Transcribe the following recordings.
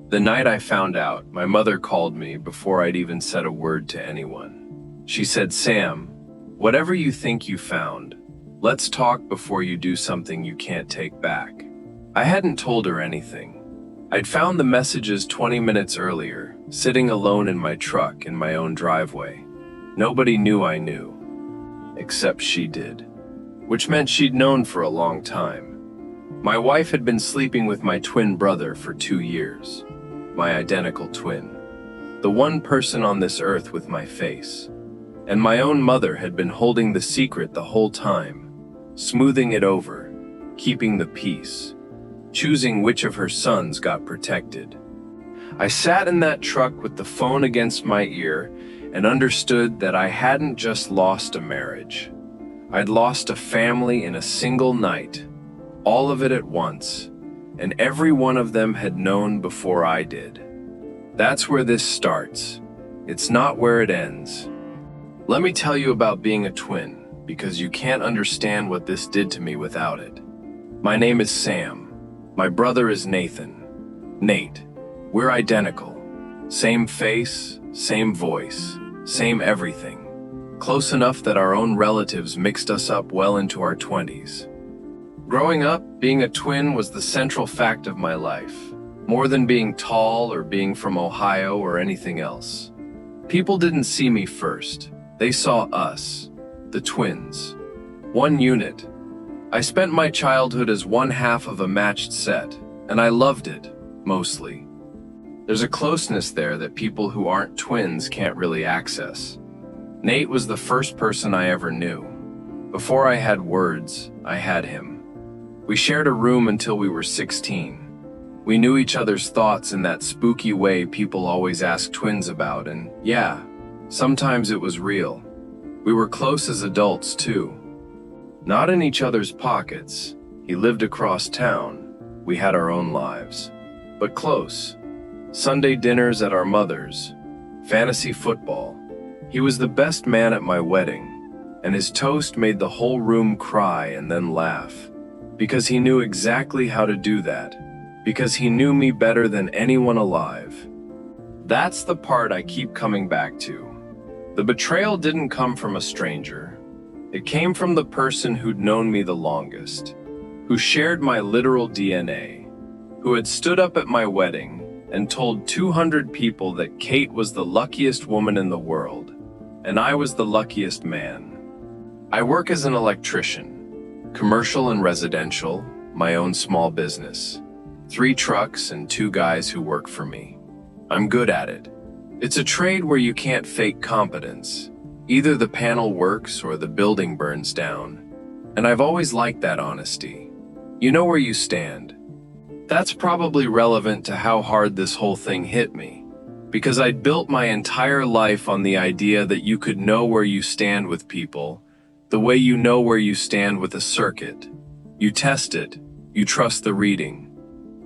The night I found out, my mother called me before I'd even said a word to anyone. She said, "Sam, whatever you think you found, let's talk before you do something you can't take back." I hadn't told her anything. I'd found the messages 20 minutes earlier, sitting alone in my truck in my own driveway. Nobody knew I knew, except she did, which meant she'd known for a long time. My wife had been sleeping with my twin brother for 2 years, my identical twin, the one person on this earth with my face. And my own mother had been holding the secret the whole time, smoothing it over, keeping the peace, choosing which of her sons got protected. I sat in that truck with the phone against my ear and understood that I hadn't just lost a marriage. I'd lost a family in a single night, all of it at once, and every one of them had known before I did. That's where this starts. It's not where it ends. Let me tell you about being a twin, because you can't understand what this did to me without it. My name is Sam. My brother is Nathan. Nate. We're identical. Same face, same voice, same everything. Close enough that our own relatives mixed us up well into our 20s. Growing up, being a twin was the central fact of my life, more than being tall or being from Ohio or anything else. People didn't see me first. They saw us, the twins. One unit. I spent my childhood as one half of a matched set, and I loved it, mostly. There's a closeness there that people who aren't twins can't really access. Nate was the first person I ever knew. Before I had words, I had him. We shared a room until we were 16. We knew each other's thoughts in that spooky way people always ask twins about, and yeah, sometimes it was real. We were close as adults, too. Not in each other's pockets. He lived across town. We had our own lives. But close. Sunday dinners at our mother's. Fantasy football. He was the best man at my wedding, and his toast made the whole room cry and then laugh. Because he knew exactly how to do that. Because he knew me better than anyone alive. That's the part I keep coming back to. The betrayal didn't come from a stranger. It came from the person who'd known me the longest, who shared my literal DNA, who had stood up at my wedding and told 200 people that Kate was the luckiest woman in the world, and I was the luckiest man. I work as an electrician, commercial and residential, my own small business. 3 trucks and 2 guys who work for me. I'm good at it. It's a trade where you can't fake competence. Either the panel works or the building burns down. And I've always liked that honesty. You know where you stand. That's probably relevant to how hard this whole thing hit me. Because I'd built my entire life on the idea that you could know where you stand with people, the way you know where you stand with a circuit. You test it, you trust the reading.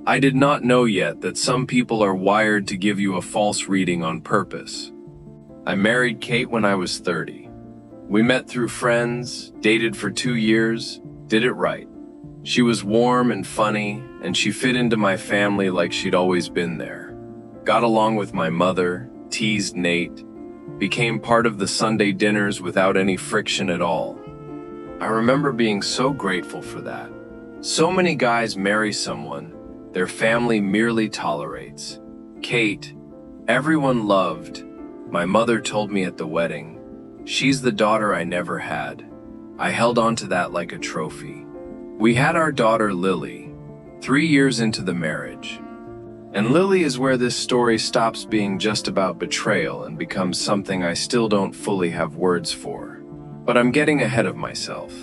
I did not know yet that some people are wired to give you a false reading on purpose. I married Kate when I was 30. We met through friends, dated for 2 years, did it right. She was warm and funny, and she fit into my family like she'd always been there. Got along with my mother, teased Nate, became part of the Sunday dinners without any friction at all. I remember being so grateful for that. So many guys marry someone their family merely tolerates. Kate, everyone loved. My mother told me at the wedding, she's the daughter I never had. I held on to that like a trophy. We had our daughter Lily, 3 years into the marriage. And Lily is where this story stops being just about betrayal and becomes something I still don't fully have words for. But I'm getting ahead of myself.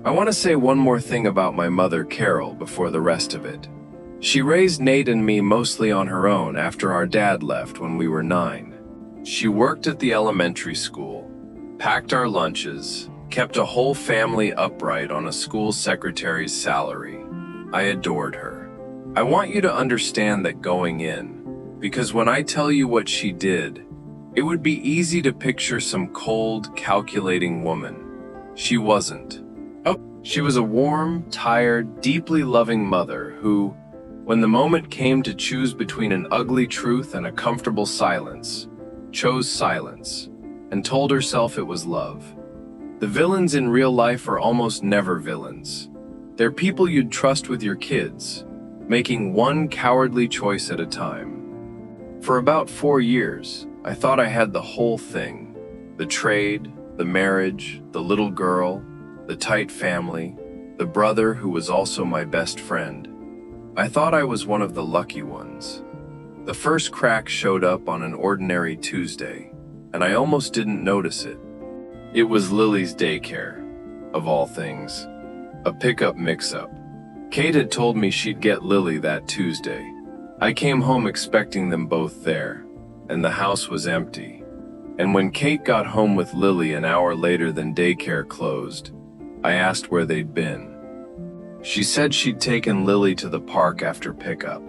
I want to say one more thing about my mother, Carol, before the rest of it. She raised Nate and me mostly on her own after our dad left when we were 9. She worked at the elementary school, packed our lunches, kept a whole family upright on a school secretary's salary. I adored her. I want you to understand that going in, because when I tell you what she did, it would be easy to picture some cold, calculating woman. She wasn't. She was a warm, tired, deeply loving mother who, When the moment came to choose between an ugly truth and a comfortable silence, chose silence, and told herself it was love. The villains in real life are almost never villains. They're people you'd trust with your kids, making one cowardly choice at a time. For about 4 years, I thought I had the whole thing. The trade, the marriage, the little girl, the tight family, the brother who was also my best friend. I thought I was one of the lucky ones. The first crack showed up on an ordinary Tuesday, and I almost didn't notice it. It was Lily's daycare, of all things. A pickup mix-up. Kate had told me she'd get Lily that Tuesday. I came home expecting them both there, and the house was empty. And when Kate got home with Lily an hour later than daycare closed, I asked where they'd been. She said she'd taken Lily to the park after pickup.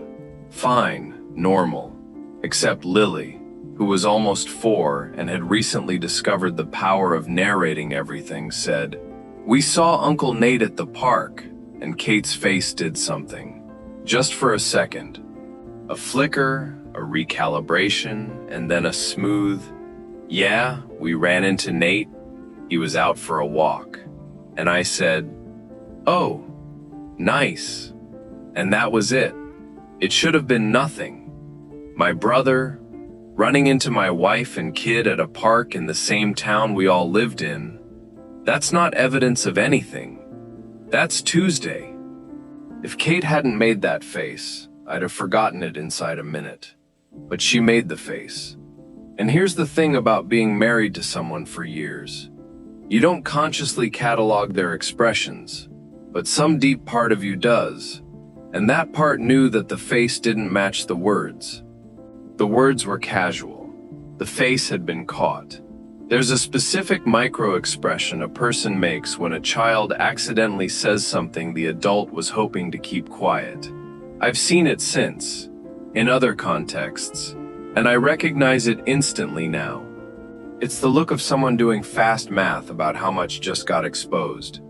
Fine, normal. Except Lily, who was almost 4 and had recently discovered the power of narrating everything, said, "We saw Uncle Nate at the park," and Kate's face did something. Just for a second. A flicker, a recalibration, and then a smooth, "Yeah, we ran into Nate. He was out for a walk." And I said, "Oh, nice." And that was it. It should have been nothing. My brother, running into my wife and kid at a park in the same town we all lived in, that's not evidence of anything. That's Tuesday. If Kate hadn't made that face, I'd have forgotten it inside a minute. But she made the face. And here's the thing about being married to someone for years. You don't consciously catalog their expressions, but some deep part of you does. And that part knew that the face didn't match the words. The words were casual. The face had been caught. There's a specific micro-expression a person makes when a child accidentally says something the adult was hoping to keep quiet. I've seen it since, in other contexts, and I recognize it instantly now. It's the look of someone doing fast math about how much just got exposed.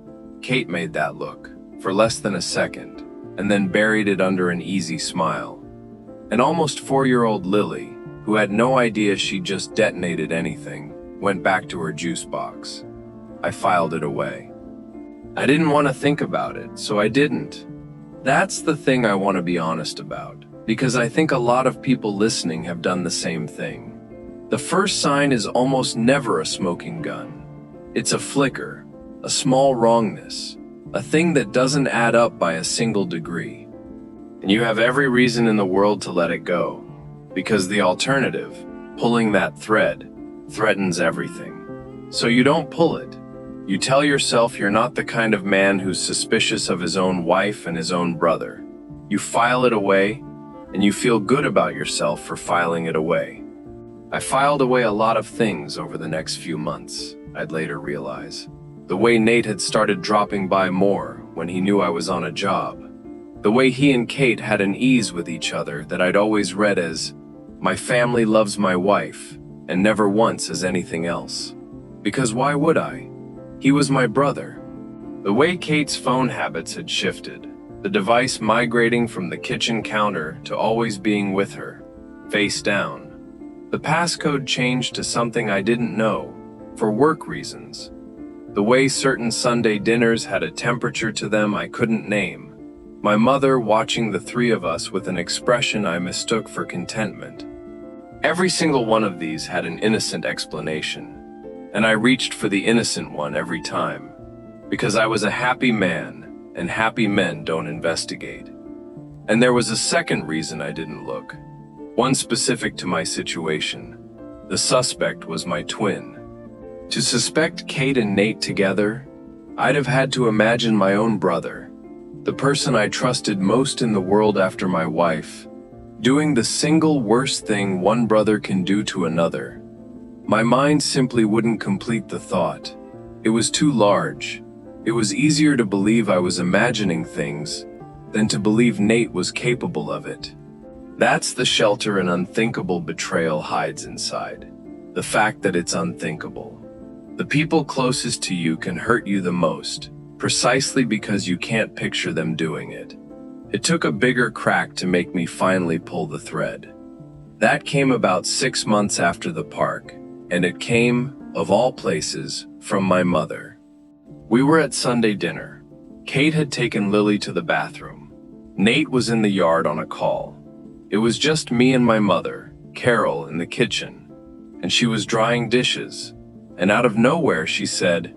Kate made that look, for less than a second, and then buried it under an easy smile. An almost 4-year-old Lily, who had no idea she just detonated anything, went back to her juice box. I filed it away. I didn't want to think about it, so I didn't. That's the thing I want to be honest about, because I think a lot of people listening have done the same thing. The first sign is almost never a smoking gun. It's a flicker, a small wrongness, a thing that doesn't add up by a single degree. And you have every reason in the world to let it go, because the alternative, pulling that thread, threatens everything. So you don't pull it. You tell yourself you're not the kind of man who's suspicious of his own wife and his own brother. You file it away, and you feel good about yourself for filing it away. I filed away a lot of things over the next few months, I'd later realize. The way Nate had started dropping by more when he knew I was on a job. The way he and Kate had an ease with each other that I'd always read as, "My family loves my wife," and never once as anything else. Because why would I? He was my brother. The way Kate's phone habits had shifted, the device migrating from the kitchen counter to always being with her, face down. The passcode changed to something I didn't know, for work reasons. The way certain Sunday dinners had a temperature to them I couldn't name. My mother watching the 3 of us with an expression I mistook for contentment. Every single one of these had an innocent explanation, and I reached for the innocent one every time, because I was a happy man, and happy men don't investigate. And there was a second reason I didn't look, one specific to my situation. The suspect was my twin. To suspect Kate and Nate together, I'd have had to imagine my own brother, the person I trusted most in the world after my wife, doing the single worst thing one brother can do to another. My mind simply wouldn't complete the thought. It was too large. It was easier to believe I was imagining things than to believe Nate was capable of it. That's the shelter an unthinkable betrayal hides inside. The fact that it's unthinkable. The people closest to you can hurt you the most, precisely because you can't picture them doing it. It took a bigger crack to make me finally pull the thread. That came about 6 months after the park, and it came, of all places, from my mother. We were at Sunday dinner. Kate had taken Lily to the bathroom. Nate was in the yard on a call. It was just me and my mother, Carol, in the kitchen, and she was drying dishes. And out of nowhere she said,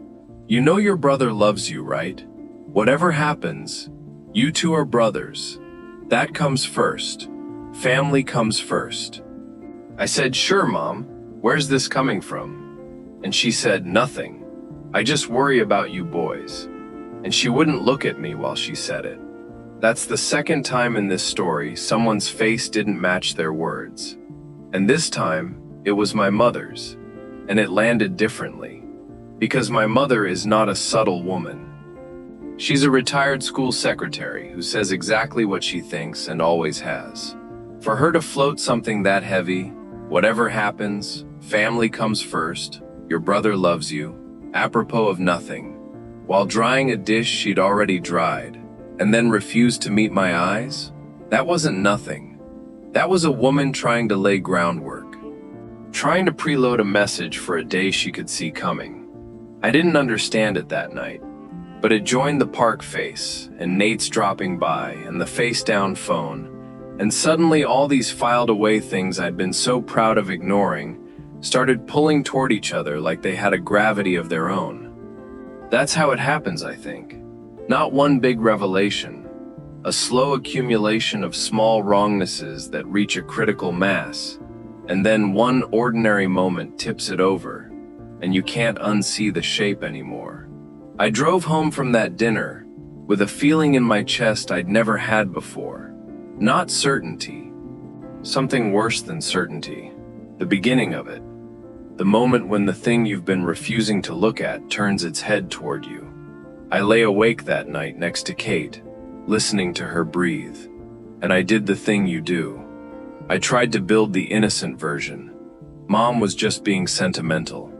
"You know your brother loves you, right? Whatever happens, you two are brothers. That comes first. Family comes first." I said, "Sure, Mom. Where's this coming from?" And she said, "Nothing. I just worry about you boys." And she wouldn't look at me while she said it. That's the second time in this story someone's face didn't match their words. And this time, it was my mother's. And it landed differently. Because my mother is not a subtle woman. She's a retired school secretary who says exactly what she thinks and always has. For her to float something that heavy, whatever happens, family comes first, your brother loves you, apropos of nothing, while drying a dish she'd already dried, and then refused to meet my eyes, that wasn't nothing. That was a woman trying to lay groundwork, trying to preload a message for a day she could see coming. I didn't understand it that night, but it joined the park face, and Nate's dropping by, and the face-down phone, and suddenly all these filed-away things I'd been so proud of ignoring started pulling toward each other like they had a gravity of their own. That's how it happens, I think. Not one big revelation, a slow accumulation of small wrongnesses that reach a critical mass, and then one ordinary moment tips it over, and you can't unsee the shape anymore. I drove home from that dinner with a feeling in my chest I'd never had before. Not certainty. Something worse than certainty. The beginning of it. The moment when the thing you've been refusing to look at turns its head toward you. I lay awake that night next to Kate, listening to her breathe. And I did the thing you do. I tried to build the innocent version. Mom was just being sentimental.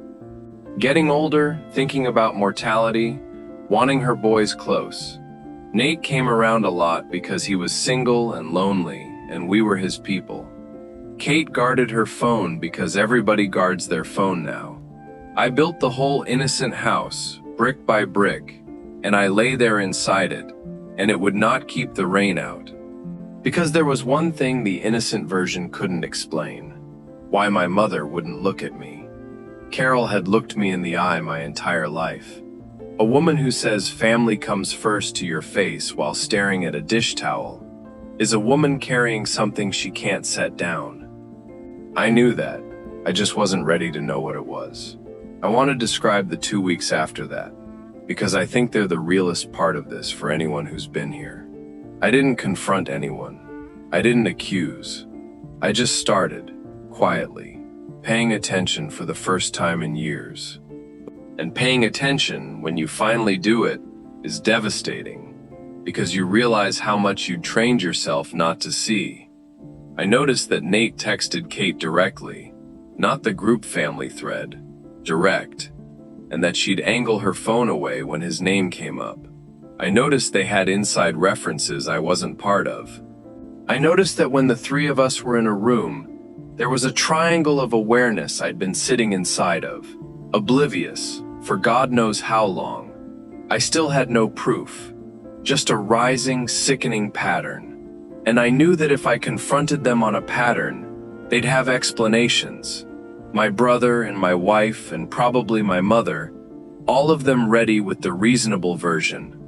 Getting older, thinking about mortality, wanting her boys close. Nate came around a lot because he was single and lonely, and we were his people. Kate guarded her phone because everybody guards their phone now. I built the whole innocent house, brick by brick, and I lay there inside it, and it would not keep the rain out. Because there was one thing the innocent version couldn't explain: why my mother wouldn't look at me. Carol had looked me in the eye my entire life. A woman who says family comes first to your face while staring at a dish towel is a woman carrying something she can't set down. I knew that. I just wasn't ready to know what it was. I want to describe the 2 weeks after that, because I think they're the realest part of this for anyone who's been here. I didn't confront anyone. I didn't accuse. I just started, quietly, paying attention for the first time in years. And paying attention, when you finally do it, is devastating, because you realize how much you trained yourself not to see. I noticed that Nate texted Kate directly, not the group family thread, direct, and that she'd angle her phone away when his name came up. I noticed they had inside references I wasn't part of. I noticed that when the three of us were in a room, there was a triangle of awareness I'd been sitting inside of, oblivious, for God knows how long. I still had no proof, just a rising, sickening pattern. And I knew that if I confronted them on a pattern, they'd have explanations. My brother and my wife and probably my mother, all of them ready with the reasonable version.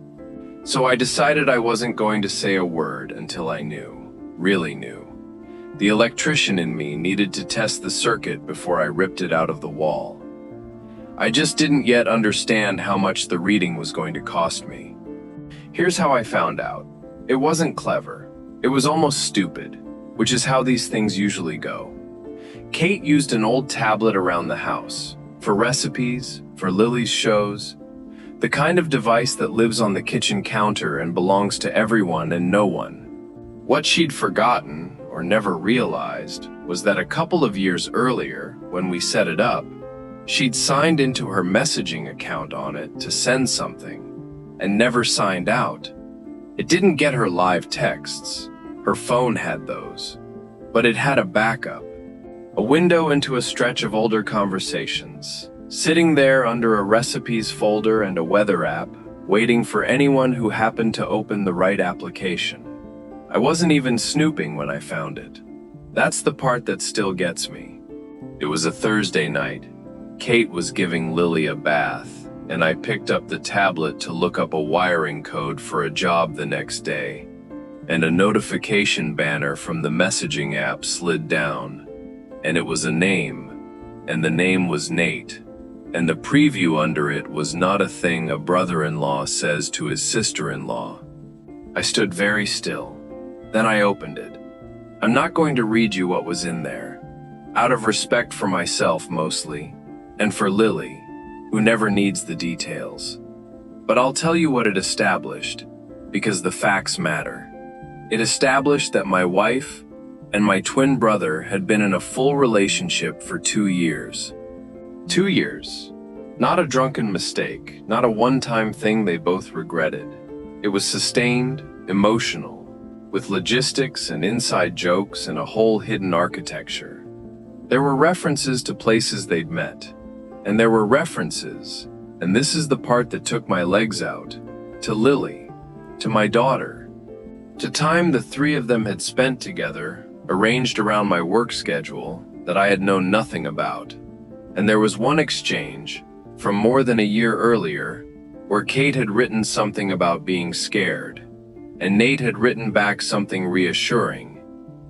So I decided I wasn't going to say a word until I knew, really knew. The electrician in me needed to test the circuit before I ripped it out of the wall. I just didn't yet understand how much the reading was going to cost me. Here's how I found out. It wasn't clever. It was almost stupid, which is how these things usually go. Kate used an old tablet around the house, for recipes, for Lily's shows, the kind of device that lives on the kitchen counter and belongs to everyone and no one. What she'd forgotten, or never realized, was that a couple of years earlier, when we set it up, she'd signed into her messaging account on it to send something, and never signed out. It didn't get her live texts. Her phone had those. But it had a backup. A window into a stretch of older conversations. Sitting there under a recipes folder and a weather app, waiting for anyone who happened to open the right application. I wasn't even snooping when I found it. That's the part that still gets me. It was a Thursday night. Kate was giving Lily a bath, and I picked up the tablet to look up a wiring code for a job the next day, and a notification banner from the messaging app slid down, and it was a name, and the name was Nate, and the preview under it was not a thing a brother-in-law says to his sister-in-law. I stood very still. Then I opened it. I'm not going to read you what was in there, out of respect for myself mostly, and for Lily, who never needs the details. But I'll tell you what it established, because the facts matter. It established that my wife and my twin brother had been in a full relationship for 2 years. 2 years. Not a drunken mistake, not a one-time thing they both regretted. It was sustained, emotional, with logistics and inside jokes and a whole hidden architecture. There were references to places they'd met. And there were references, and this is the part that took my legs out, to Lily, to my daughter, to time the three of them had spent together, arranged around my work schedule that I had known nothing about. And there was one exchange, from more than a year earlier, where Kate had written something about being scared, and Nate had written back something reassuring,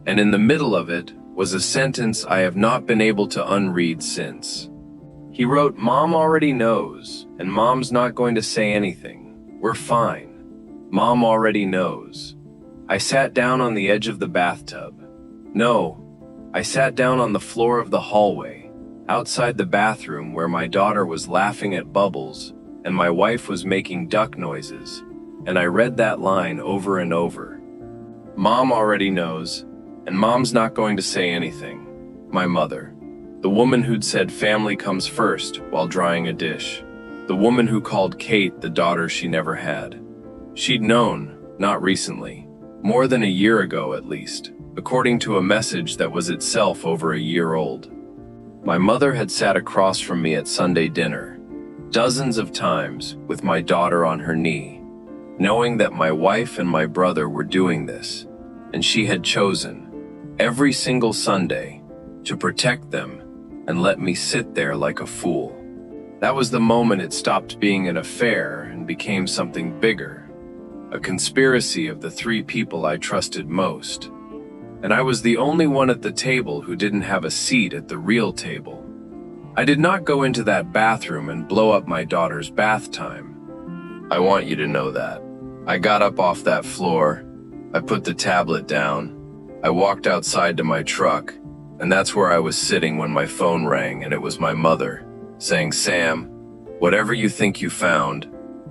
and in the middle of it was a sentence I have not been able to unread since. He wrote, "Mom already knows, and Mom's not going to say anything. We're fine. Mom already knows." I sat down on the edge of the bathtub. No, I sat down on the floor of the hallway, outside the bathroom where my daughter was laughing at bubbles and my wife was making duck noises, and I read that line over and over. Mom already knows, and Mom's not going to say anything. My mother. The woman who'd said family comes first while drying a dish. The woman who called Kate the daughter she never had. She'd known, not recently, more than a year ago at least, according to a message that was itself over a year old. My mother had sat across from me at Sunday dinner, dozens of times with my daughter on her knee, knowing that my wife and my brother were doing this, and she had chosen, every single Sunday, to protect them and let me sit there like a fool. That was the moment it stopped being an affair and became something bigger, a conspiracy of the three people I trusted most. And I was the only one at the table who didn't have a seat at the real table. I did not go into that bathroom and blow up my daughter's bath time. I want you to know that. I got up off that floor, I put the tablet down, I walked outside to my truck, and that's where I was sitting when my phone rang, and it was my mother, saying, "Sam, whatever you think you found,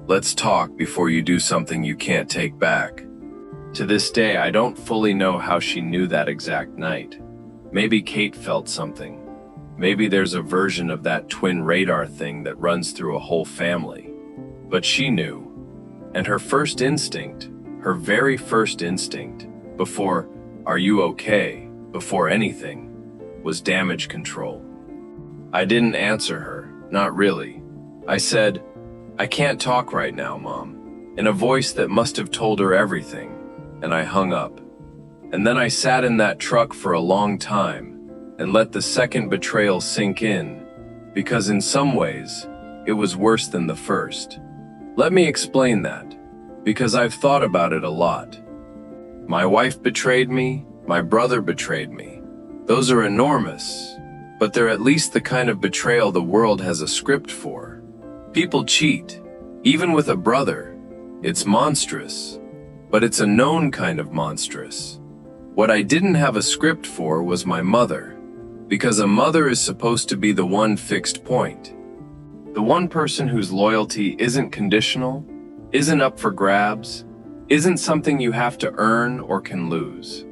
let's talk before you do something you can't take back." To this day, I don't fully know how she knew that exact night. Maybe Kate felt something. Maybe there's a version of that twin radar thing that runs through a whole family. But she knew. And her first instinct, her very first instinct, before, "Are you okay?" before anything, was damage control. I didn't answer her, not really. I said, "I can't talk right now, Mom," in a voice that must have told her everything, and I hung up. And then I sat in that truck for a long time and let the second betrayal sink in, because in some ways, it was worse than the first. Let me explain that, because I've thought about it a lot. My wife betrayed me, my brother betrayed me. Those are enormous, but they're at least the kind of betrayal the world has a script for. People cheat, even with a brother. It's monstrous, but it's a known kind of monstrous. What I didn't have a script for was my mother, because a mother is supposed to be the one fixed point. The one person whose loyalty isn't conditional, isn't up for grabs, isn't something you have to earn or can lose.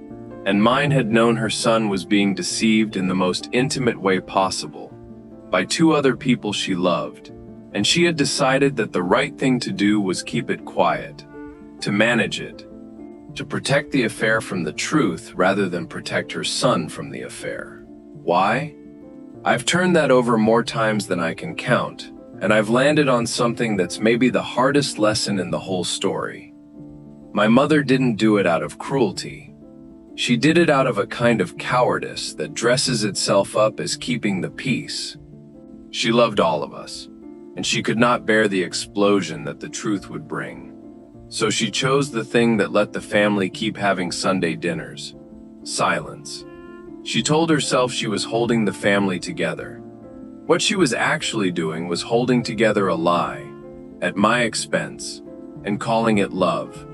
And mine had known her son was being deceived in the most intimate way possible, by two other people she loved, and she had decided that the right thing to do was keep it quiet. to manage it, to protect the affair from the truth rather than protect her son from the affair. Why? I've turned that over more times than I can count, and I've landed on something that's maybe the hardest lesson in the whole story. My mother didn't do it out of cruelty. She did it out of a kind of cowardice that dresses itself up as keeping the peace. She loved all of us, and she could not bear the explosion that the truth would bring. So she chose the thing that let the family keep having Sunday dinners: silence. She told herself she was holding the family together. What she was actually doing was holding together a lie, at my expense, and calling it love.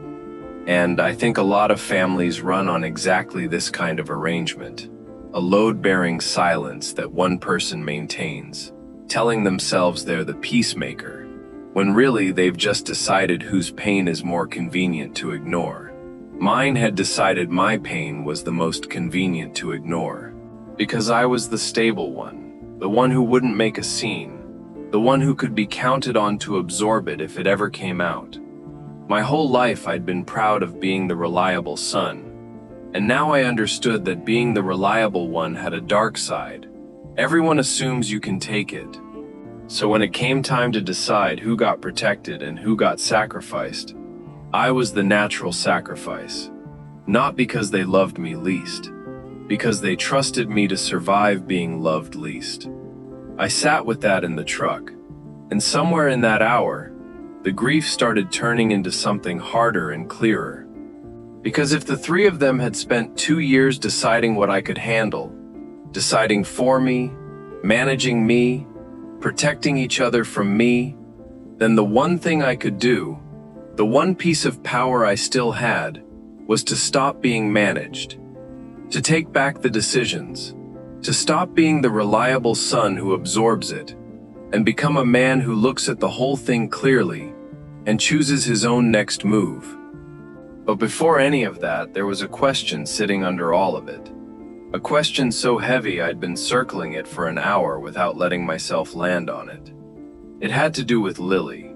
And I think a lot of families run on exactly this kind of arrangement, a load-bearing silence that one person maintains, telling themselves they're the peacemaker, when really they've just decided whose pain is more convenient to ignore. Mine had decided my pain was the most convenient to ignore, because I was the stable one, the one who wouldn't make a scene, the one who could be counted on to absorb it if it ever came out. My whole life I'd been proud of being the reliable son, and now I understood that being the reliable one had a dark side. Everyone assumes you can take it. So when it came time to decide who got protected and who got sacrificed, I was the natural sacrifice, not because they loved me least, because they trusted me to survive being loved least. I sat with that in the truck, and somewhere in that hour, the grief started turning into something harder and clearer. Because if the three of them had spent 2 years deciding what I could handle, deciding for me, managing me, protecting each other from me, then the one thing I could do, the one piece of power I still had, was to stop being managed, to take back the decisions, to stop being the reliable son who absorbs it, and become a man who looks at the whole thing clearly and chooses his own next move. But before any of that, there was a question sitting under all of it. A question so heavy I'd been circling it for an hour without letting myself land on it. It had to do with Lily,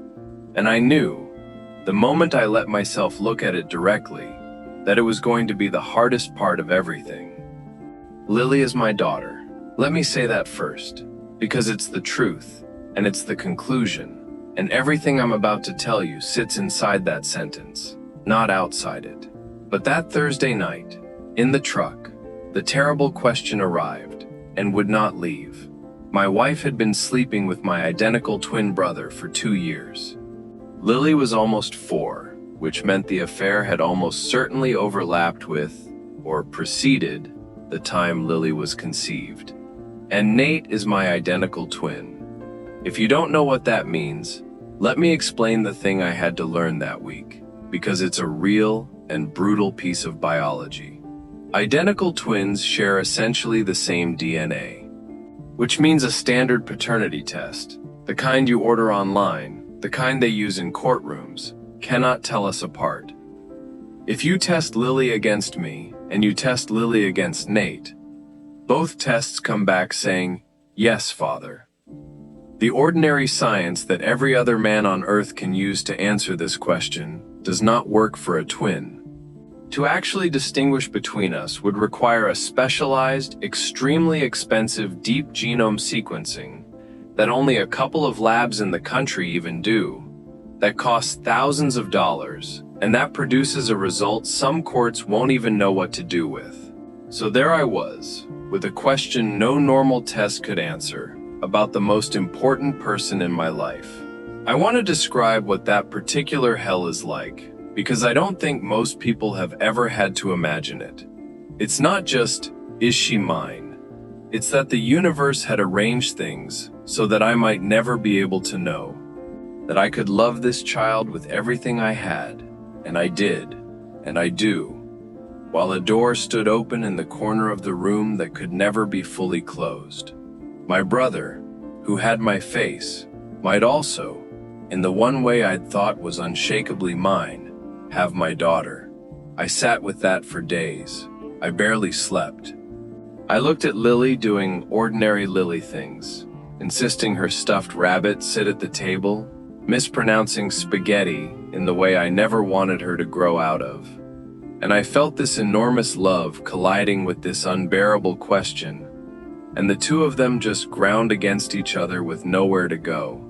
and I knew, the moment I let myself look at it directly, that it was going to be the hardest part of everything. Lily is my daughter. Let me say that first, because it's the truth, and it's the conclusion, and everything I'm about to tell you sits inside that sentence, not outside it. But that Thursday night, in the truck, the terrible question arrived, and would not leave. My wife had been sleeping with my identical twin brother for 2 years. Lily was almost 4, which meant the affair had almost certainly overlapped with, or preceded, the time Lily was conceived. And Nate is my identical twin. If you don't know what that means, let me explain the thing I had to learn that week, because it's a real and brutal piece of biology. Identical twins share essentially the same DNA, which means a standard paternity test, the kind you order online, the kind they use in courtrooms, cannot tell us apart. If you test Lily against me, and you test Lily against Nate, both tests come back saying, "Yes, father." The ordinary science that every other man on Earth can use to answer this question does not work for a twin. To actually distinguish between us would require a specialized, extremely expensive deep genome sequencing that only a couple of labs in the country even do, that costs thousands of dollars, and that produces a result some courts won't even know what to do with. So there I was, with a question no normal test could answer, about the most important person in my life. I want to describe what that particular hell is like, because I don't think most people have ever had to imagine it. It's not just, is she mine? It's that the universe had arranged things so that I might never be able to know, that I could love this child with everything I had, and I did, and I do, while a door stood open in the corner of the room that could never be fully closed. My brother, who had my face, might also, in the one way I'd thought was unshakably mine, have my daughter. I sat with that for days. I barely slept. I looked at Lily doing ordinary Lily things, insisting her stuffed rabbit sit at the table, mispronouncing spaghetti in the way I never wanted her to grow out of. And I felt this enormous love colliding with this unbearable question, and the two of them just ground against each other with nowhere to go.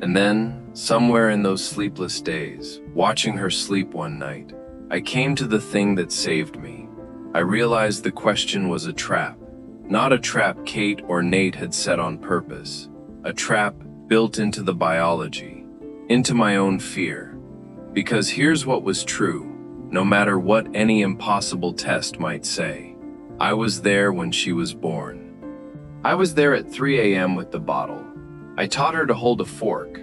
And then, somewhere in those sleepless days, watching her sleep one night, I came to the thing that saved me. I realized the question was a trap. Not a trap Kate or Nate had set on purpose. A trap built into the biology, into my own fear. Because here's what was true. No matter what any impossible test might say, I was there when she was born. I was there at 3 a.m. with the bottle. I taught her to hold a fork.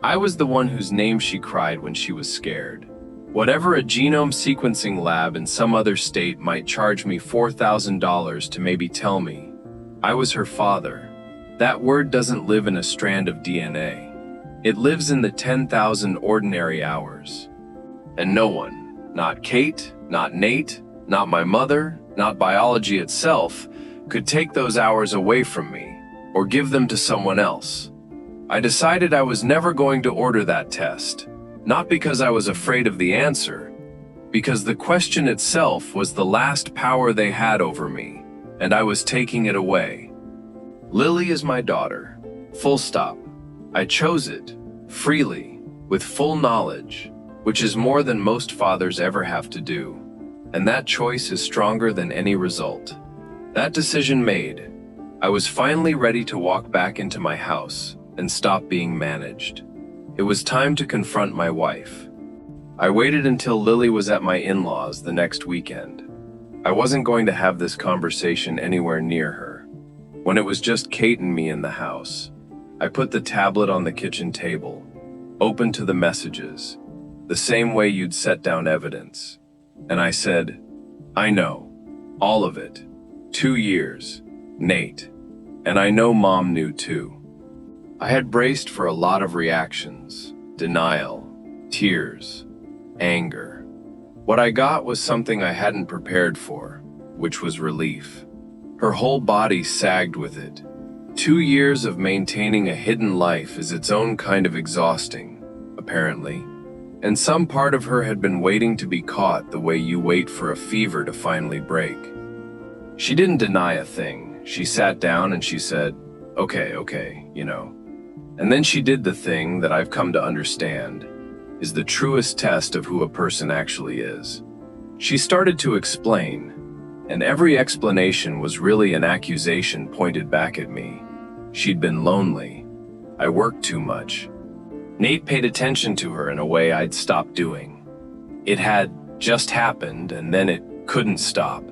I was the one whose name she cried when she was scared. Whatever a genome sequencing lab in some other state might charge me $4,000 to maybe tell me, I was her father. That word doesn't live in a strand of DNA. It lives in the 10,000 ordinary hours. And no one, not Kate, not Nate, not my mother, not biology itself, could take those hours away from me or give them to someone else. I decided I was never going to order that test, not because I was afraid of the answer, because the question itself was the last power they had over me, and I was taking it away. Lily is my daughter. Full stop. I chose it, freely, with full knowledge, which is more than most fathers ever have to do. And that choice is stronger than any result. That decision made, I was finally ready to walk back into my house and stop being managed. It was time to confront my wife. I waited until Lily was at my in-laws the next weekend. I wasn't going to have this conversation anywhere near her. When it was just Kate and me in the house, I put the tablet on the kitchen table, open to the messages, the same way you'd set down evidence. And I said, I know, all of it. 2 years, Nate. And I know Mom knew too. I had braced for a lot of reactions, denial, tears, anger. What I got was something I hadn't prepared for, which was relief. Her whole body sagged with it. 2 years of maintaining a hidden life is its own kind of exhausting, apparently. And some part of her had been waiting to be caught the way you wait for a fever to finally break. She didn't deny a thing. She sat down and she said, okay, you know. And then she did the thing that I've come to understand is the truest test of who a person actually is. She started to explain, and every explanation was really an accusation pointed back at me. She'd been lonely. I worked too much. Nate paid attention to her in a way I'd stopped doing. It had just happened, and then it couldn't stop.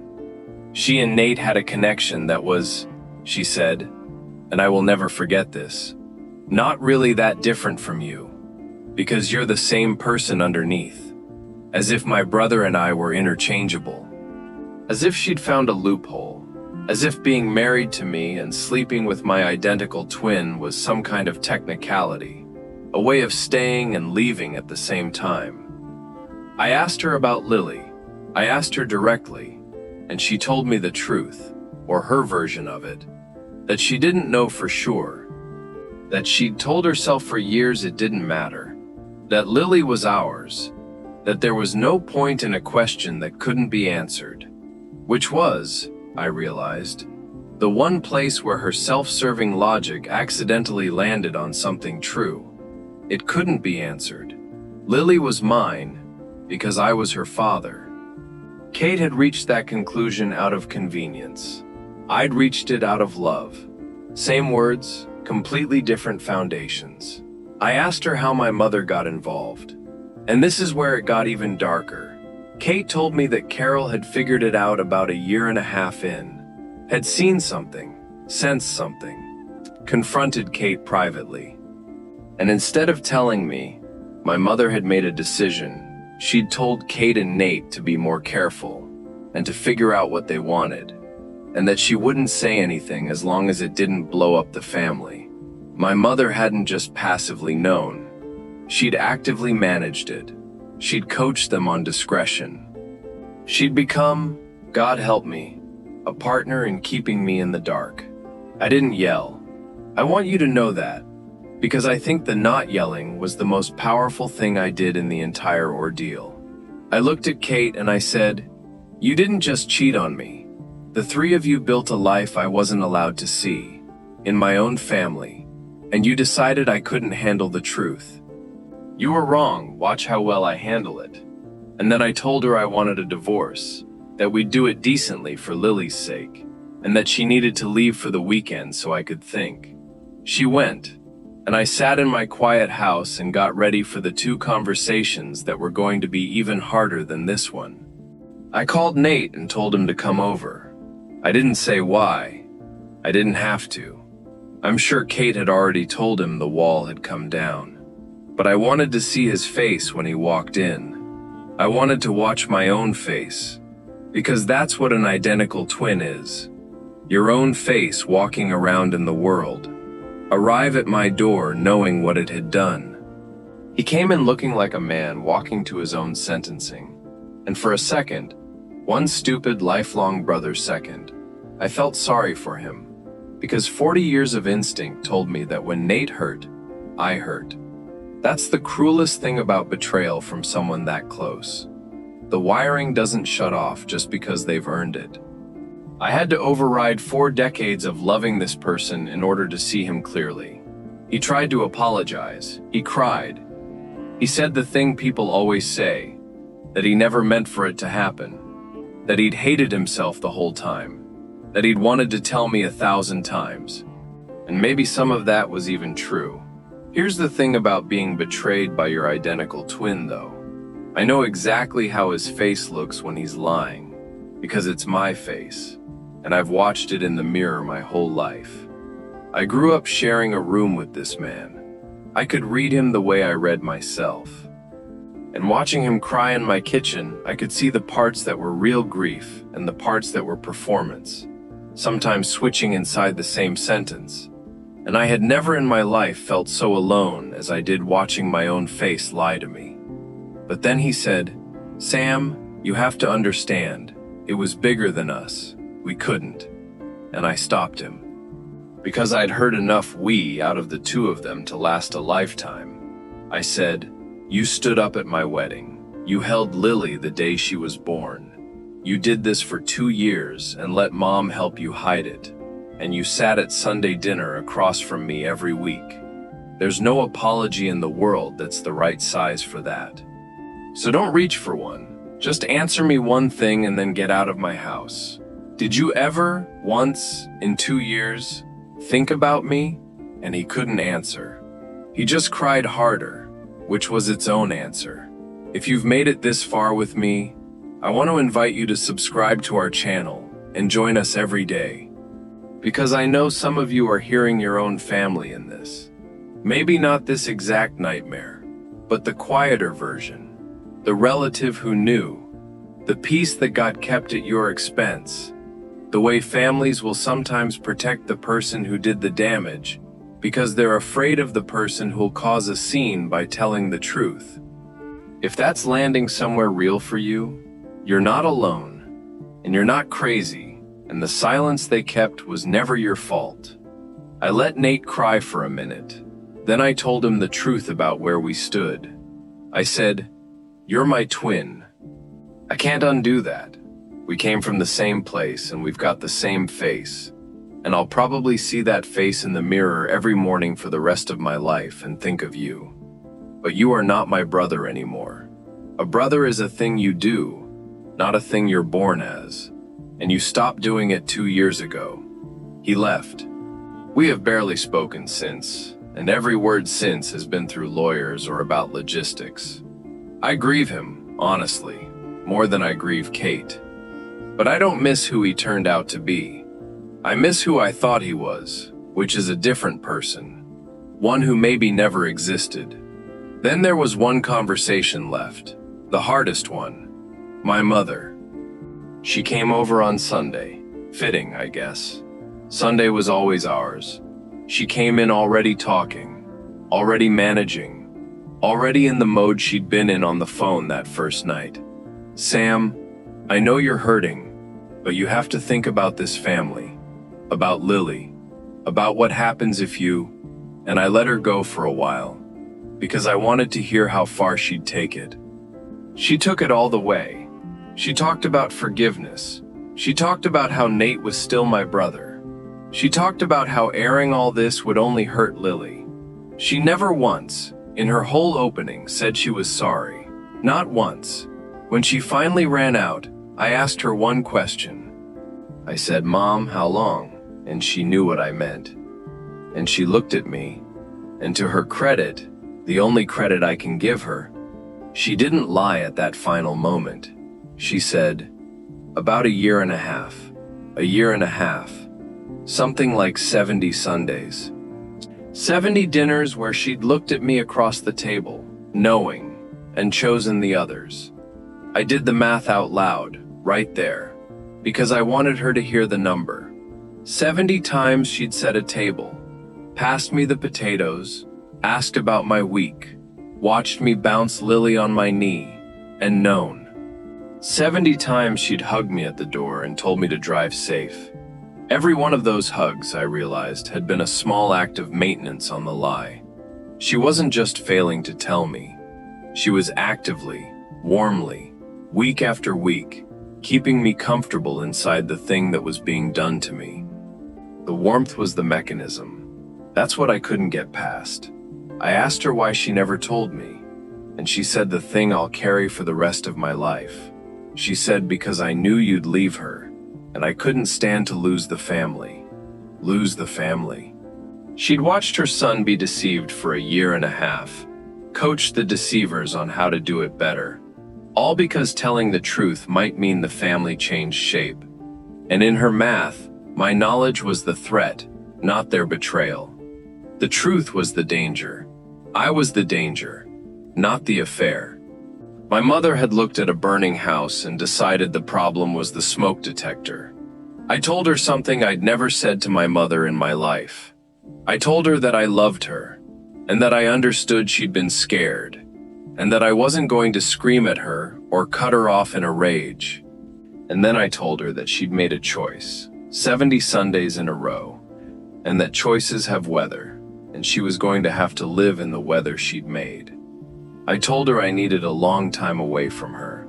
She and Nate had a connection that was, she said, and I will never forget this, not really that different from you, because you're the same person underneath, as if my brother and I were interchangeable, as if she'd found a loophole, as if being married to me and sleeping with my identical twin was some kind of technicality. A way of staying and leaving at the same time. I asked her about Lily. I asked her directly, and she told me the truth, or her version of it, that she didn't know for sure, that she'd told herself for years it didn't matter, that Lily was ours, that there was no point in a question that couldn't be answered, which was, I realized, the one place where her self-serving logic accidentally landed on something true. It couldn't be answered. Lily was mine because I was her father. Kate had reached that conclusion out of convenience. I'd reached it out of love. Same words, completely different foundations. I asked her how my mother got involved. And this is where it got even darker. Kate told me that Carol had figured it out about 1.5 years in, had seen something, sensed something, confronted Kate privately. And instead of telling me, my mother had made a decision. She'd told Kate and Nate to be more careful and to figure out what they wanted, and that she wouldn't say anything as long as it didn't blow up the family. My mother hadn't just passively known. She'd actively managed it. She'd coached them on discretion. She'd become, God help me, a partner in keeping me in the dark. I didn't yell. I want you to know that. because I think the not yelling was the most powerful thing I did in the entire ordeal. I looked at Kate and I said, "You didn't just cheat on me. The three of you built a life I wasn't allowed to see, in my own family, and you decided I couldn't handle the truth. You were wrong, watch how well I handle it." And then I told her I wanted a divorce, that we'd do it decently for Lily's sake, and that she needed to leave for the weekend so I could think. She went, and I sat in my quiet house and got ready for the two conversations that were going to be even harder than this one. I called Nate and told him to come over. I didn't say why. I didn't have to. I'm sure Kate had already told him the wall had come down. But I wanted to see his face when he walked in. I wanted to watch my own face, because that's what an identical twin is. Your own face walking around in the world. Arrive at my door knowing what it had done. He came in looking like a man walking to his own sentencing. And for a second, one stupid lifelong brother second, I felt sorry for him, because 40 years of instinct told me that when Nate hurt, I hurt. That's the cruelest thing about betrayal from someone that close. The wiring doesn't shut off just because they've earned it. I had to override 4 decades of loving this person in order to see him clearly. He tried to apologize. He cried. He said the thing people always say, that he never meant for it to happen, that he'd hated himself the whole time, that he'd wanted to tell me 1,000 times. And maybe some of that was even true. Here's the thing about being betrayed by your identical twin, though. I know exactly how his face looks when he's lying, because it's my face, and I've watched it in the mirror my whole life. I grew up sharing a room with this man. I could read him the way I read myself. And watching him cry in my kitchen, I could see the parts that were real grief and the parts that were performance, sometimes switching inside the same sentence. And I had never in my life felt so alone as I did watching my own face lie to me. But then he said, "Sam, you have to understand, it was bigger than us. We couldn't." And I stopped him. Because I'd heard enough "we" out of the two of them to last a lifetime. I said, "You stood up at my wedding. You held Lily the day she was born. You did this for 2 years and let Mom help you hide it. And you sat at Sunday dinner across from me every week. There's no apology in the world that's the right size for that. So don't reach for one. Just answer me one thing and then get out of my house. Did you ever, once, in 2 years, think about me?" And he couldn't answer. He just cried harder, which was its own answer. If you've made it this far with me, I want to invite you to subscribe to our channel and join us every day. Because I know some of you are hearing your own family in this. Maybe not this exact nightmare, but the quieter version. The relative who knew. The piece that got kept at your expense. The way families will sometimes protect the person who did the damage because they're afraid of the person who'll cause a scene by telling the truth. If that's landing somewhere real for you, you're not alone, and you're not crazy. And the silence they kept was never your fault. I let Nate cry for a minute. Then I told him the truth about where we stood. I said, "You're my twin. I can't undo that. We came from the same place and we've got the same face. And I'll probably see that face in the mirror every morning for the rest of my life and think of you. But you are not my brother anymore. A brother is a thing you do, not a thing you're born as. And you stopped doing it 2 years ago." He left. We have barely spoken since, and every word since has been through lawyers or about logistics. I grieve him, honestly, more than I grieve Kate. But I don't miss who he turned out to be. I miss who I thought he was, which is a different person. One who maybe never existed. Then there was one conversation left, the hardest one. My mother. She came over on Sunday. Fitting, I guess. Sunday was always ours. She came in already talking, already managing, already in the mode she'd been in on the phone that first night. "Sam, I know you're hurting, but you have to think about this family, about Lily, about what happens if you..." and I let her go for a while, because I wanted to hear how far she'd take it. She took it all the way. She talked about forgiveness. She talked about how Nate was still my brother. She talked about how airing all this would only hurt Lily. She never once, in her whole opening, said she was sorry. Not once. When she finally ran out, I asked her one question. I said, "Mom, how long?" And she knew what I meant. And she looked at me, and to her credit, the only credit I can give her, she didn't lie at that final moment. She said, "About a year and a half. A year and a half. Something like 70 Sundays. 70 dinners where she'd looked at me across the table, knowing, and chosen the others." I did the math out loud, right there, because I wanted her to hear the number. 70 times she'd set a table, passed me the potatoes, asked about my week, watched me bounce Lily on my knee, and known. 70 times she'd hugged me at the door and told me to drive safe. Every one of those hugs, I realized, had been a small act of maintenance on the lie. She wasn't just failing to tell me. She was actively, warmly, week after week, keeping me comfortable inside the thing that was being done to me. The warmth was the mechanism. That's what I couldn't get past. I asked her why she never told me, and she said the thing I'll carry for the rest of my life. She said because I knew you'd leave her, and I couldn't stand to lose the family. Lose the family. She'd watched her son be deceived for a year and a half, coached the deceivers on how to do it better, all because telling the truth might mean the family changed shape. And in her math, my knowledge was the threat, not their betrayal. The truth was the danger. I was the danger, not the affair. My mother had looked at a burning house and decided the problem was the smoke detector. I told her something I'd never said to my mother in my life. I told her that I loved her, and that I understood she'd been scared, and that I wasn't going to scream at her or cut her off in a rage. And then I told her that she'd made a choice, 70 Sundays in a row, and that choices have weather, and she was going to have to live in the weather she'd made. I told her I needed a long time away from her,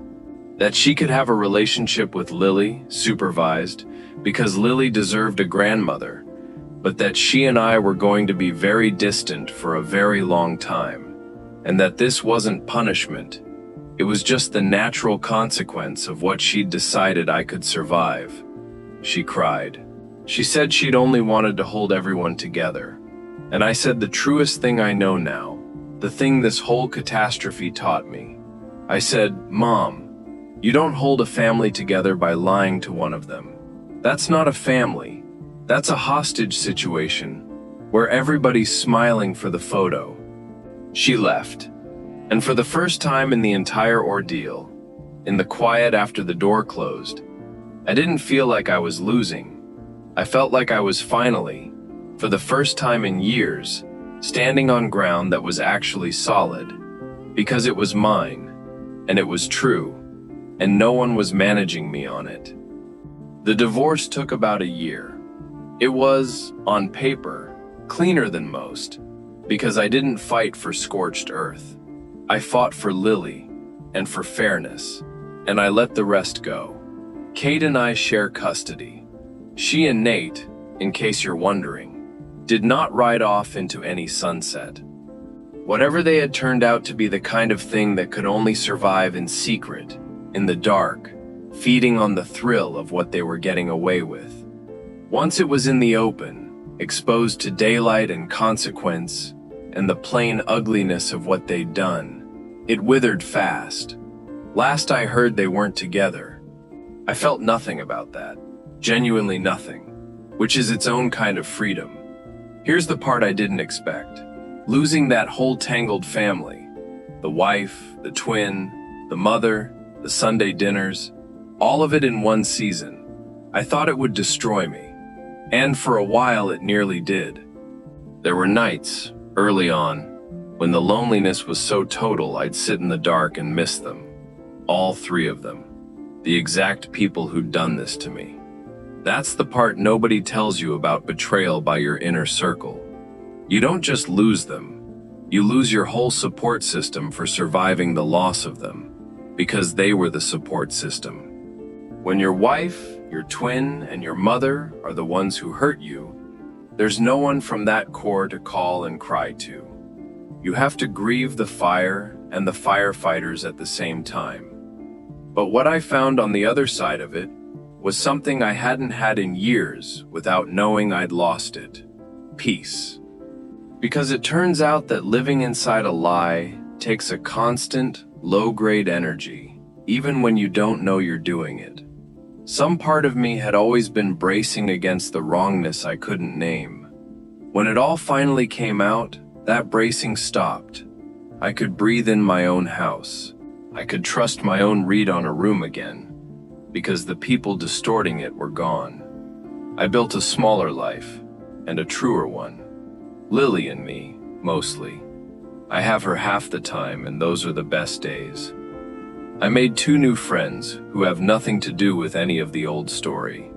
that she could have a relationship with Lily, supervised, because Lily deserved a grandmother, but that she and I were going to be very distant for a very long time, and that this wasn't punishment. It was just the natural consequence of what she'd decided I could survive. She cried. She said she'd only wanted to hold everyone together. And I said the truest thing I know now, the thing this whole catastrophe taught me. I said, "Mom, you don't hold a family together by lying to one of them. That's not a family. That's a hostage situation, where everybody's smiling for the photo." She left, and for the first time in the entire ordeal, in the quiet after the door closed, I didn't feel like I was losing. I felt like I was finally, for the first time in years, standing on ground that was actually solid, because it was mine, and it was true, and no one was managing me on it. The divorce took about a year. It was, on paper, cleaner than most, because I didn't fight for scorched earth. I fought for Lily, and for fairness, and I let the rest go. Kate and I share custody. She and Nate, in case you're wondering, did not ride off into any sunset. Whatever they had turned out to be the kind of thing that could only survive in secret, in the dark, feeding on the thrill of what they were getting away with. Once it was in the open, exposed to daylight and consequence, and the plain ugliness of what they'd done, it withered fast. Last I heard they weren't together. I felt nothing about that, genuinely nothing, which is its own kind of freedom. Here's the part I didn't expect. Losing that whole tangled family, the wife, the twin, the mother, the Sunday dinners, all of it in one season. I thought it would destroy me, and for a while it nearly did. There were nights, early on, when the loneliness was so total I'd sit in the dark and miss them. All three of them. The exact people who'd done this to me. That's the part nobody tells you about betrayal by your inner circle. You don't just lose them, you lose your whole support system for surviving the loss of them, because they were the support system. When your wife, your twin, and your mother are the ones who hurt you, there's no one from that core to call and cry to. You have to grieve the fire and the firefighters at the same time. But what I found on the other side of it was something I hadn't had in years without knowing I'd lost it: peace. Because it turns out that living inside a lie takes a constant, low-grade energy, even when you don't know you're doing it. Some part of me had always been bracing against the wrongness I couldn't name. When it all finally came out, that bracing stopped. I could breathe in my own house. I could trust my own read on a room again, because the people distorting it were gone. I built a smaller life, and a truer one. Lily and me, mostly. I have her half the time, and those are the best days. I made 2 new friends who have nothing to do with any of the old story,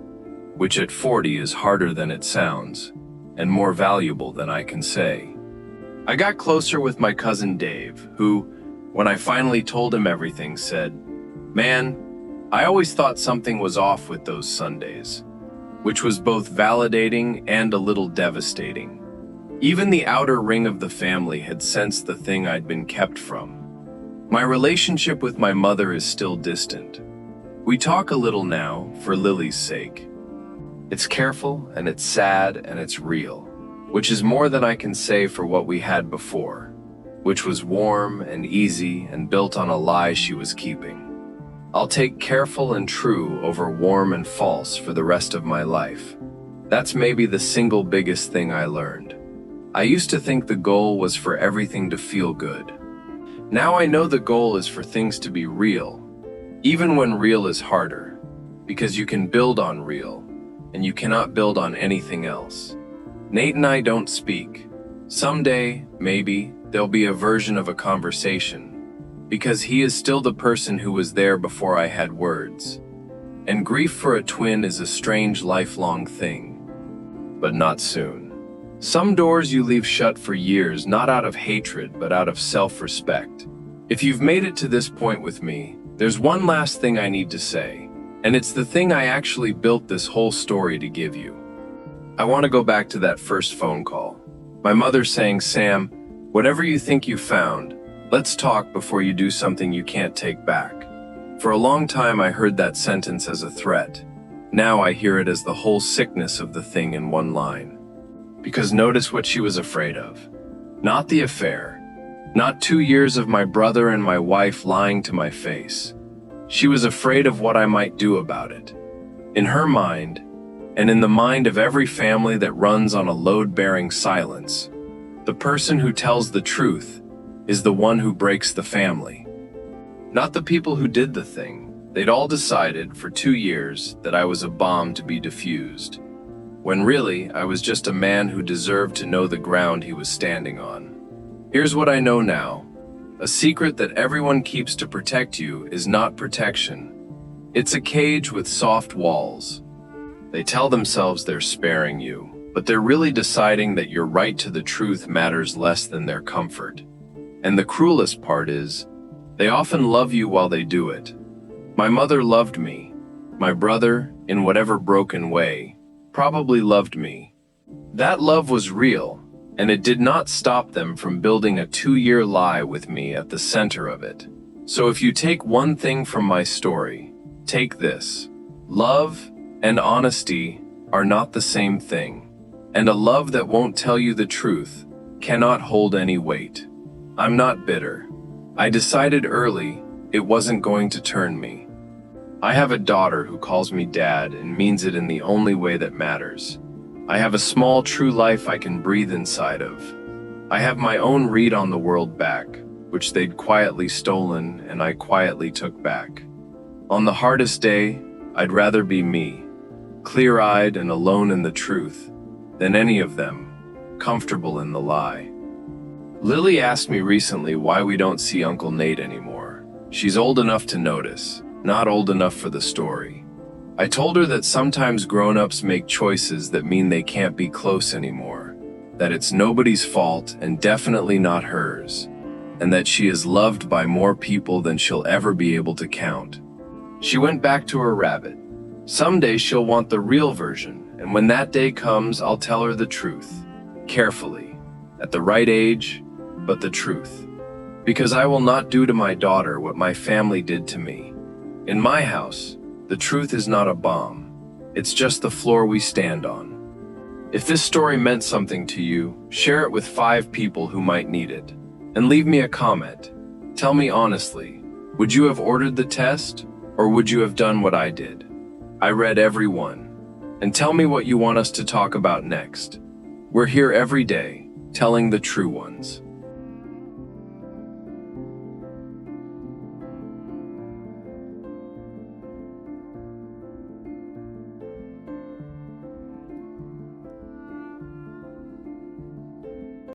which at 40 is harder than it sounds, and more valuable than I can say. I got closer with my cousin Dave, who, when I finally told him everything, said, "Man, I always thought something was off with those Sundays," which was both validating and a little devastating. Even the outer ring of the family had sensed the thing I'd been kept from. My relationship with my mother is still distant. We talk a little now, for Lily's sake. It's careful, and it's sad, and it's real, which is more than I can say for what we had before, which was warm and easy and built on a lie she was keeping. I'll take careful and true over warm and false for the rest of my life. That's maybe the single biggest thing I learned. I used to think the goal was for everything to feel good. Now I know the goal is for things to be real, even when real is harder, because you can build on real, and you cannot build on anything else. Nate and I don't speak. Someday, maybe, there'll be a version of a conversation, because he is still the person who was there before I had words. And grief for a twin is a strange lifelong thing, but not soon. Some doors you leave shut for years, not out of hatred, but out of self-respect. If you've made it to this point with me, there's one last thing I need to say, and it's the thing I actually built this whole story to give you. I want to go back to that first phone call. My mother saying, "Sam, whatever you think you found, let's talk before you do something you can't take back." For a long time I heard that sentence as a threat. Now I hear it as the whole sickness of the thing in one line. Because notice what she was afraid of. Not the affair. Not 2 years of my brother and my wife lying to my face. She was afraid of what I might do about it. In her mind, and in the mind of every family that runs on a load-bearing silence, the person who tells the truth is the one who breaks the family. Not the people who did the thing. They'd all decided for 2 years that I was a bomb to be defused, when really I was just a man who deserved to know the ground he was standing on. Here's what I know now. A secret that everyone keeps to protect you is not protection. It's a cage with soft walls. They tell themselves they're sparing you, but they're really deciding that your right to the truth matters less than their comfort. And the cruelest part is, they often love you while they do it. My mother loved me. My brother, in whatever broken way, probably loved me. That love was real, and it did not stop them from building a 2-year lie with me at the center of it. So if you take one thing from my story, take this. Love and honesty are not the same thing, and a love that won't tell you the truth cannot hold any weight. I'm not bitter. I decided early it wasn't going to turn me. I have a daughter who calls me dad and means it in the only way that matters. I have a small true life I can breathe inside of. I have my own read on the world back, which they'd quietly stolen and I quietly took back. On the hardest day, I'd rather be me, clear-eyed and alone in the truth, than any of them, comfortable in the lie. Lily asked me recently why we don't see Uncle Nate anymore. She's old enough to notice, not old enough for the story. I told her that sometimes grown-ups make choices that mean they can't be close anymore. that it's nobody's fault and definitely not hers, and that she is loved by more people than she'll ever be able to count. She went back to her rabbit. Someday she'll want the real version, and when that day comes, I'll tell her the truth. Carefully, at the right age, but the truth. Because I will not do to my daughter what my family did to me. In my house, the truth is not a bomb. It's just the floor we stand on. If this story meant something to you, share it with 5 people who might need it. And leave me a comment. Tell me honestly, would you have ordered the test, or would you have done what I did? I read every one. And tell me what you want us to talk about next. We're here every day, telling the true ones.